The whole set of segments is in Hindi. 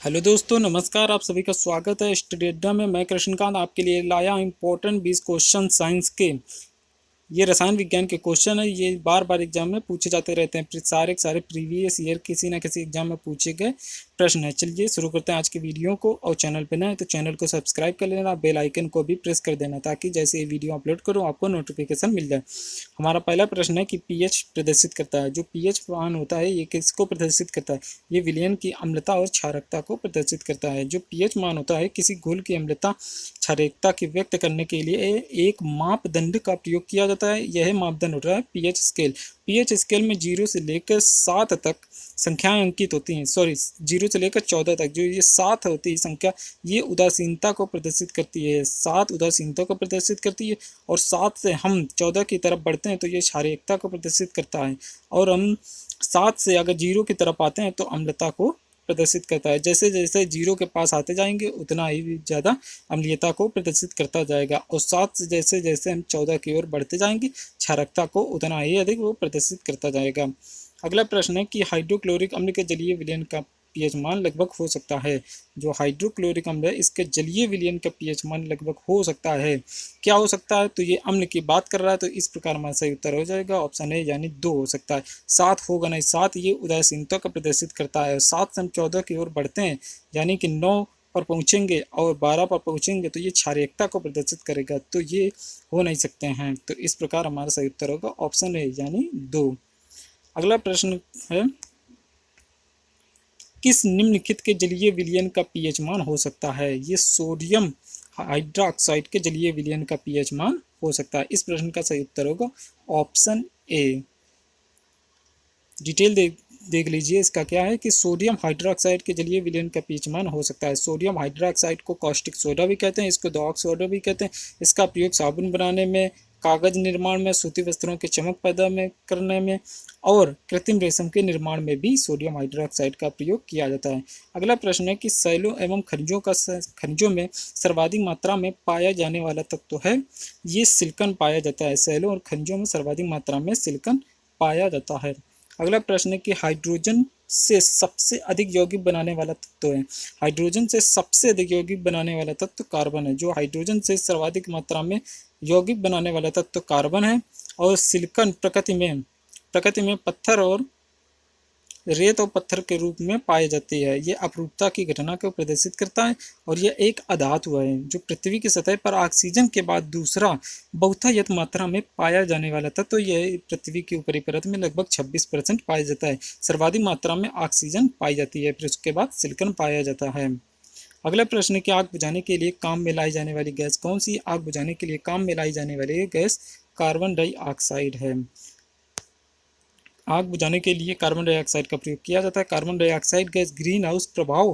हेलो दोस्तों, नमस्कार। आप सभी का स्वागत है स्टडी अड्डा में। मैं कृष्णकांत आपके लिए लाया इंपॉर्टेंट 20 क्वेश्चन साइंस के। ये रसायन विज्ञान के क्वेश्चन है। ये बार बार एग्जाम में पूछे जाते रहते हैं। सारे के सारे प्रीवियस ईयर किसी ना किसी एग्जाम में पूछे गए प्रश्न है। चलिए शुरू करते हैं आज की वीडियो को। और चैनल पे नए तो चैनल को सब्सक्राइब कर लेना, बेल आइकन को भी प्रेस कर देना ताकि जैसे ये वीडियो अपलोड करूँ आपको नोटिफिकेशन मिल जाए। हमारा पहला प्रश्न है कि पीएच प्रदर्शित करता है। जो पीएच मान होता है ये किसको प्रदर्शित करता है? ये विलयन की अम्लता और क्षारकता को प्रदर्शित करता है। जो पीएच मान होता है किसी घोल की अम्लता क्षारकता की व्यक्त करने के लिए एक मापदंड का प्रयोग किया जाता है। यह मापदंड होता है पीएच स्केल। पीएच स्केल में 0 से लेकर 7 तक संख्याएं अंकित होती हैं। 0 से लेकर 14 तक जो ये 7 होती है संख्या, ये उदासीनता को प्रदर्शित करती है। 7 उदासीनता को प्रदर्शित करती है और 7 से हम 14 की तरफ बढ़ते हैं तो ये क्षारीयता को प्रदर्शित करता है। और हम 7 से अगर 0 की तरफ आते हैं तो अम्लता को प्रदर्शित करता है। जैसे जैसे 0 के पास आते जाएंगे उतना ही ज़्यादा अम्लीयता को प्रदर्शित करता जाएगा। और 7 से जैसे जैसे हम 14 की ओर बढ़ते जाएंगे क्षारकता को उतना ही अधिक वो प्रदर्शित करता जाएगा। अगला प्रश्न है कि हाइड्रोक्लोरिक अम्ल के जलीय विलयन का पीएच मान लगभग हो सकता है। जो हाइड्रोक्लोरिक अम्ल है इसके जलीय विलयन का पीएच मान लगभग हो सकता है। क्या हो सकता है? तो ये अम्ल की बात कर रहा है तो इस प्रकार हमारा सही उत्तर हो जाएगा ऑप्शन ए यानी 2 हो सकता है। 7 होगा नहीं। 7 ये उदासीनता का प्रदर्शित करता है। 7 से हम 14 की ओर बढ़ते हैं यानी कि 9 पर पहुंचेंगे और 12 पर पहुंचेंगे तो ये क्षारीयता को प्रदर्शित करेगा, तो ये हो नहीं सकते हैं। तो इस प्रकार हमारा सही उत्तर होगा ऑप्शन ए यानी 2। अगला प्रश्न है किस निम्नलिखित के जलीय विलयन का पीएच मान हो सकता है? ये सोडियम हाइड्रोक्साइड के जलीय विलयन का पीएच मान हो सकता है। इस प्रश्न का सही उत्तर होगा ऑप्शन ए। डिटेल देख लीजिए इसका क्या है कि सोडियम हाइड्रोक्साइड के जलीय विलयन का पीएच मान हो सकता है। सोडियम हाइड्रोक्साइड को कॉस्टिक सोडा भी कहते हैं, इसको दोआक सोडा भी कहते हैं। इसका प्रयोग साबुन बनाने में, कागज निर्माण में, सूती वस्त्रों की चमक पैदा में करने में और कृत्रिम रेशम के निर्माण में भी सोडियम हाइड्रोक्साइड का प्रयोग किया जाता है। अगला प्रश्न है कि सैलों एवं खनिजों में सर्वाधिक मात्रा में पाया जाने वाला तत्व है। ये सिलिकॉन पाया जाता है। सैलों और खनिजों में सर्वाधिक मात्रा में सिलिकॉन पाया जाता है। अगला प्रश्न है कि हाइड्रोजन से सबसे अधिक यौगिक बनाने वाला तत्व है। हाइड्रोजन से सबसे अधिक यौगिक बनाने वाला तत्व कार्बन है। जो हाइड्रोजन से सर्वाधिक मात्रा में यौगिक बनाने वाला तत्व कार्बन है। और सिलिकॉन प्रकृति में पत्थर और रेत और पत्थर के रूप में पाई जाती है। ये अपरूपता की घटना को प्रदर्शित करता है और यह एक अधातु है। जो पृथ्वी की सतह पर ऑक्सीजन के बाद दूसरा बहुतायत मात्रा में पाया जाने वाला था, तो यह पृथ्वी की ऊपरी परत में लगभग 26% पाया जाता है। सर्वाधिक मात्रा में ऑक्सीजन पाई जाती है, फिर उसके बाद सिलिकॉन पाया जाता है। अगला प्रश्न है कि आग बुझाने के लिए काम में लाई जाने वाली गैस कौन सी? आग बुझाने के लिए काम में लाई जाने वाली गैस कार्बन डाइऑक्साइड है। आग बुझाने के लिए कार्बन डाइऑक्साइड का प्रयोग किया जाता है। Carbon dioxide gas green house प्रभाव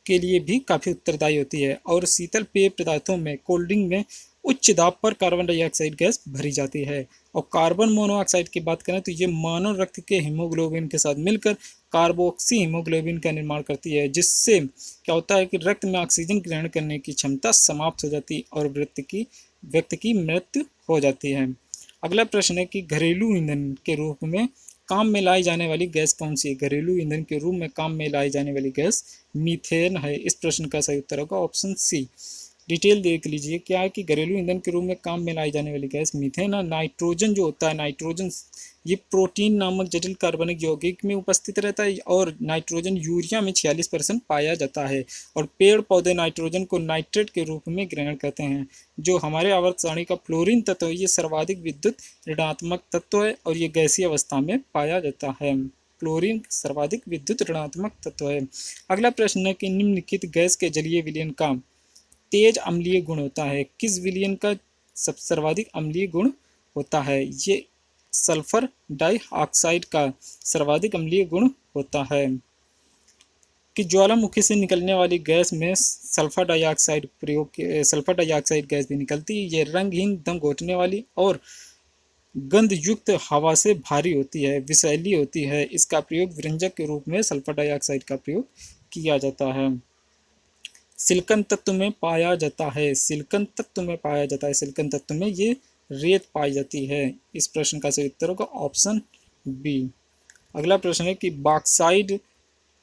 के लिए भी काफ़ी उत्तरदायी होती है। और शीतल पेय पदार्थों में, कोल्ड ड्रिंक में उच्च दाब पर कार्बन डाइऑक्साइड गैस भरी जाती है। और कार्बन मोनोऑक्साइड की बात करें तो ये मानव रक्त के हीमोग्लोबिन के साथ मिलकर कार्बोक्सी हीमोग्लोबिन का निर्माण करती है, जिससे क्या होता है कि रक्त में ऑक्सीजन ग्रहण करने की क्षमता समाप्त हो जाती है और व्यक्ति की मृत्यु हो जाती है। अगला प्रश्न है कि घरेलू ईंधन के रूप में काम में लाई जाने वाली गैस कौन सी है? घरेलू ईंधन के रूप में काम में लाई जाने वाली गैस मीथेन है। इस प्रश्न का सही उत्तर होगा ऑप्शन सी। डिटेल देख लीजिए क्या है कि घरेलू ईंधन के रूप में काम में लाई जाने वाली गैस मीथेन है। नाइट्रोजन जो होता है, नाइट्रोजन ये प्रोटीन नामक जटिल कार्बनिक यौगिक में उपस्थित रहता है और नाइट्रोजन यूरिया में 46% पाया जाता है। और पेड़ पौधे नाइट्रोजन को नाइट्रेट के रूप में ग्रहण करते हैं। जो हमारे आवर्त सारणी का फ्लोरीन तत्व है ये सर्वाधिक विद्युत ऋणात्मक तत्व है और ये गैसीय अवस्था में पाया जाता है। फ्लोरीन सर्वाधिक विद्युत ऋणात्मक तत्व है। अगला प्रश्न है कि निम्नलिखित गैस के जलीय विलयन का तेज अम्लीय गुण होता है। किस विलयन का सर्वाधिक अम्लीय गुण होता है? ये सल्फर डाइऑक्साइड का सर्वाधिक अम्लीय गुण होता है। कि ज्वालामुखी से निकलने वाली गैस में सल्फर डाइऑक्साइड गैस भी निकलती है। ये रंगहीन, दम घोटने वाली और गंध युक्त हवा से भारी होती है, विषैली होती है। इसका प्रयोग व्यंजक के रूप में सल्फर डाइऑक्साइड का प्रयोग किया जाता है। सिलिकॉन तत्व में पाया जाता है। सिलिकॉन तत्व में पाया जाता है। सिलिकॉन तत्व में ये रेत पाई जाती है। इस प्रश्न का सही उत्तर होगा ऑप्शन बी। अगला प्रश्न है कि बॉक्साइट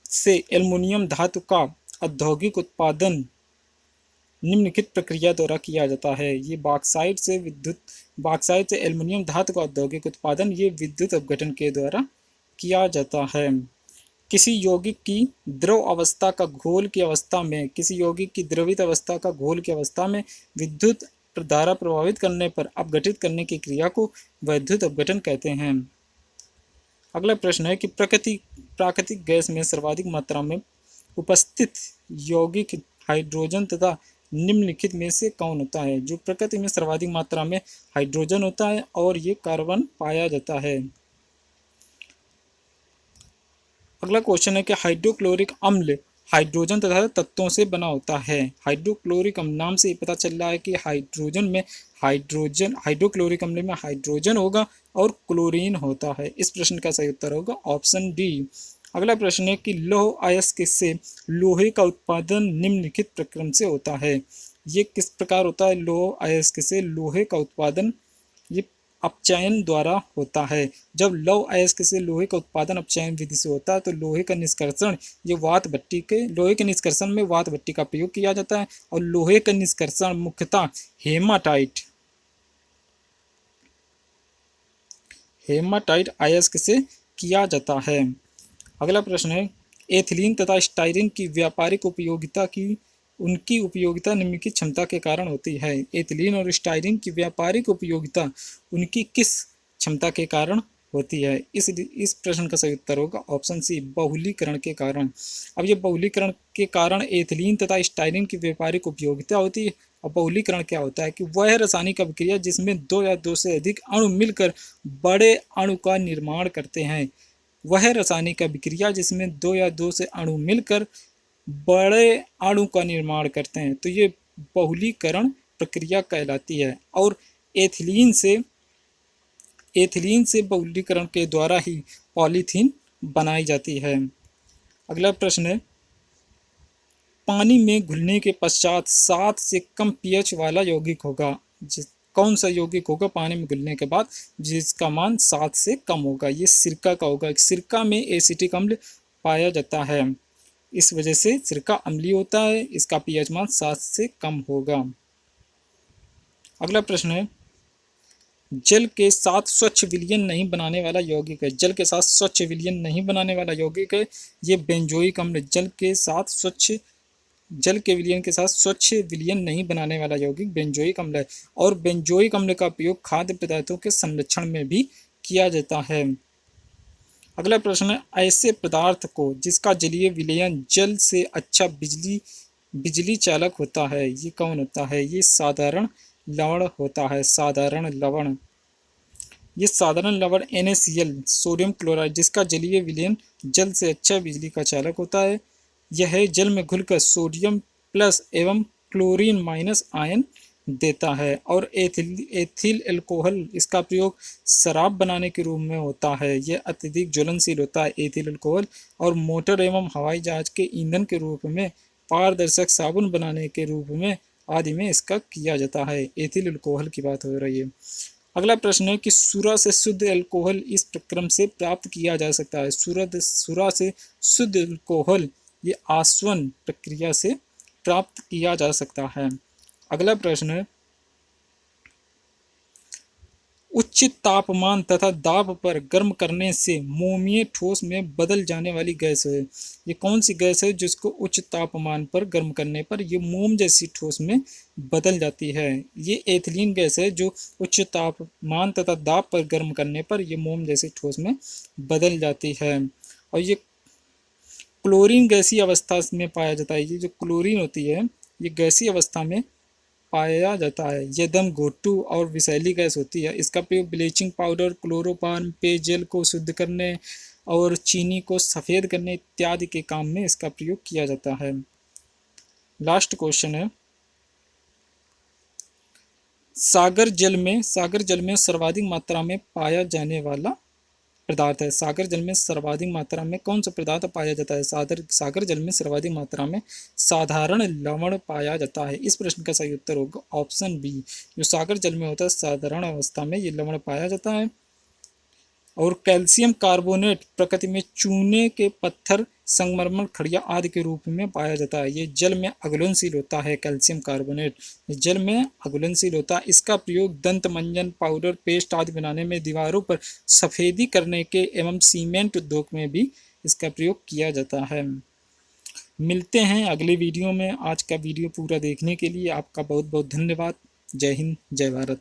से एल्युमिनियम धातु का औद्योगिक उत्पादन निम्नलिखित प्रक्रिया द्वारा किया जाता है। ये बॉक्साइट से एल्युमिनियम धातु का औद्योगिक उत्पादन ये विद्युत अपघटन के द्वारा किया जाता है। किसी यौगिक की द्रव अवस्था का घोल की अवस्था में किसी यौगिक की द्रवित अवस्था का घोल की अवस्था में विद्युत धारा प्रभावित करने पर अपघटित करने की क्रिया को वैद्युत अपघटन कहते हैं। अगला प्रश्न है कि प्राकृतिक गैस में सर्वाधिक मात्रा में उपस्थित यौगिक हाइड्रोजन तथा निम्नलिखित में से कौन होता है। जो प्रकृति में सर्वाधिक मात्रा में हाइड्रोजन होता है और ये कार्बन पाया जाता है। अगला क्वेश्चन है कि हाइड्रोक्लोरिक अम्ल हाइड्रोजन तथा तत्वों से बना होता है। हाइड्रोक्लोरिक अम्ल नाम से पता चल रहा है कि हाइड्रोक्लोरिक अम्ल में हाइड्रोजन होगा और क्लोरीन होता है। इस प्रश्न का सही उत्तर होगा ऑप्शन डी। अगला प्रश्न है कि लौह अयस्क से लोहे का उत्पादन निम्नलिखित प्रक्रम से होता है। ये किस प्रकार होता है? लौह अयस्क से लोहे का उत्पादन ये अपचयन द्वारा होता है। जब लौह अयस्क से लोहे का उत्पादन अपचयन विधि से होता है तो लोहे का निष्कर्षण ये लोहे के निष्कर्षण में वात भट्टी का प्रयोग किया जाता है और लोहे का निष्कर्षण मुख्यतः हेमाटाइट अयस्क से किया जाता है। अगला प्रश्न है एथिलीन तथा स्टाइरिन की व्यापारिक उपयोगिता उनकी उपयोगिता निम्नलिखित क्षमता के कारण होती है। एथिलीन और स्टाइरिन की व्यापारिक उपयोगिता उनकी किस क्षमता के कारण होती है? इस प्रश्न का सही उत्तर होगा ऑप्शन सी, बहुलीकरण के कारण। अब ये बहुलीकरण के कारण एथिलीन तथा स्टाइरिन की व्यापारिक उपयोगिता होती है। और बहुलीकरण क्या होता है कि वह रासायनिक अभिक्रिया जिसमें दो या दो से अधिक अणु मिलकर बड़े अणु का निर्माण करते हैं। वह रासायनिक अभिक्रिया जिसमें दो या दो से अणु मिलकर बड़े अणु का निर्माण करते हैं तो ये बहुलीकरण प्रक्रिया कहलाती है। और एथिलीन से बहुलीकरण के द्वारा ही पॉलीथीन बनाई जाती है। अगला प्रश्न है पानी में घुलने के पश्चात 7 से कम पीएच वाला यौगिक होगा। कौन सा यौगिक होगा पानी में घुलने के बाद जिसका मान 7 से कम होगा? ये सिरका का होगा। सिरका में एसिटिक अम्ल पाया जाता है, इस वजह से सिरका अम्लीय होता है। इसका पीएच मान 7 से कम होगा। अगला प्रश्न है जल के साथ स्वच्छ विलयन नहीं बनाने वाला यौगिक है। जल के साथ स्वच्छ विलयन नहीं बनाने वाला यौगिक है ये बेंजोइक अम्ल। जल के विलयन के साथ स्वच्छ विलयन नहीं बनाने वाला यौगिक बेंजोइक अम्ल है। और बेंजोइक अम्ल का प्रयोग खाद्य पदार्थों के संरक्षण में भी किया जाता है। अगला प्रश्न है ऐसे पदार्थ को जिसका जलीय विलयन जल से अच्छा बिजली चालक होता है ये कौन होता है? ये साधारण लवण होता है। साधारण लवण NaCl सोडियम क्लोराइड जिसका जलीय विलयन जल से अच्छा बिजली का चालक होता है। यह जल में घुलकर सोडियम प्लस एवं क्लोरीन माइनस आयन देता है। और एथिल अल्कोहल इसका प्रयोग शराब बनाने के रूप में होता है। यह अत्यधिक ज्वलनशील होता है एथिल अल्कोहल। और मोटर एवं हवाई जहाज के ईंधन के रूप में, पारदर्शक साबुन बनाने के रूप में आदि में इसका किया जाता है। एथिल अल्कोहल की बात हो रही है। अगला प्रश्न है कि सूरा से शुद्ध अल्कोहल इस प्रक्रम से प्राप्त किया जा सकता है। सूरा से शुद्ध अल्कोहल ये आसवन प्रक्रिया से प्राप्त किया जा सकता है। अगला प्रश्न है उच्च तापमान तथा दाब पर गर्म करने से मोमीय ठोस में बदल जाने वाली गैस है। ये कौन सी गैस है जिसको उच्च तापमान पर गर्म करने पर ये मोम जैसी ठोस में बदल जाती है? ये एथिलीन गैस है जो उच्च तापमान तथा दाब पर गर्म करने पर ये मोम जैसी ठोस में बदल जाती है। और ये क्लोरीन गैसीय अवस्था में पाया जाता है। ये जो क्लोरीन होती है ये गैसीय अवस्था में पाया जाता है। यह दम घोटू और विषैली गैस होती है। इसका प्रयोग ब्लीचिंग पाउडर, क्लोरोफॉर्म, पेयजल को शुद्ध करने और चीनी को सफ़ेद करने इत्यादि के काम में इसका प्रयोग किया जाता है। लास्ट क्वेश्चन है सागर जल में सर्वाधिक मात्रा में पाया जाने वाला पदार्थ है। सागर जल में सर्वाधिक मात्रा में कौन सा पदार्थ पाया जाता है? सागर जल में सर्वाधिक मात्रा में साधारण लवण पाया जाता है। इस प्रश्न का सही उत्तर होगा ऑप्शन बी। जो सागर जल में होता है साधारण अवस्था में ये लवण पाया जाता है। और कैल्शियम कार्बोनेट प्रकृति में चूने के पत्थर, संगमरमर, खड़िया आदि के रूप में पाया जाता है। ये जल में अघुलनशील होता है। कैल्शियम कार्बोनेट जल में अघुलनशील होता है। इसका प्रयोग दंत मंजन, पाउडर, पेस्ट आदि बनाने में, दीवारों पर सफेदी करने के एवं सीमेंट उद्योग में भी इसका प्रयोग किया जाता है। मिलते हैं अगले वीडियो में। आज का वीडियो पूरा देखने के लिए आपका बहुत बहुत धन्यवाद। जय हिंद, जय भारत।